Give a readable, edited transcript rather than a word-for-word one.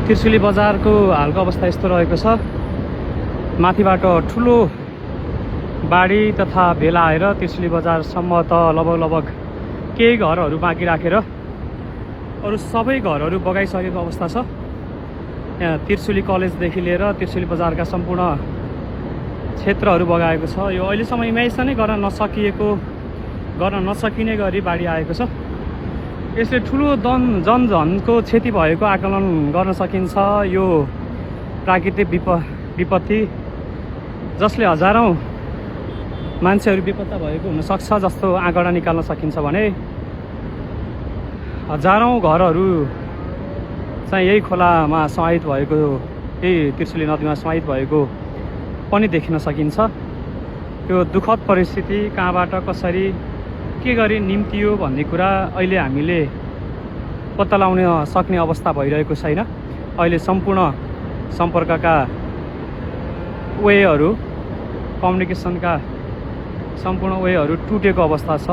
त्रिशुली बजारको हालको अवस्था यस्तो रहेको छ। माथिबाट ठुलो बाढी तथा भेला आएर त्रिशुली बजारसम्म त लगभग केही घरहरू बाँकी राखेर अरू सबै घरहरू बगाइसकेको अवस्था छ। यहाँ त्रिशुली कलेजदेखि लिएर त्रिशुली बजारका सम्पूर्ण क्षेत्रहरू बगाएको छ। यो अहिलेसम्म इमेजिनै गर्न नसकिने गरी बाढी आएको छ। यसले ठुलो जनधनको क्षति भएको आकलन गर्न सकिन्छ। यो प्राकृतिक विपत्ति जसले हजारौँ मान्छेहरू बेपत्ता भएको हुनसक्छ जस्तो आँकडा निकाल्न सकिन्छ भने हजारौँ घरहरू चाहिँ यही खोलामा समाहित भएको, यही त्रिशुली नदीमा समाहित भएको पनि देखिन सकिन्छ। यो दुःखद परिस्थिति कहाँबाट कसरी के गरी निम्तियो भन्ने कुरा अहिले हामीले पत्ता लगाउन सक्ने अवस्था भइरहेको छैन। अहिले सम्पूर्ण सम्पर्कका वेहरू, कम्युनिकेसनका सम्पूर्ण वेहरू टुटेको अवस्था छ।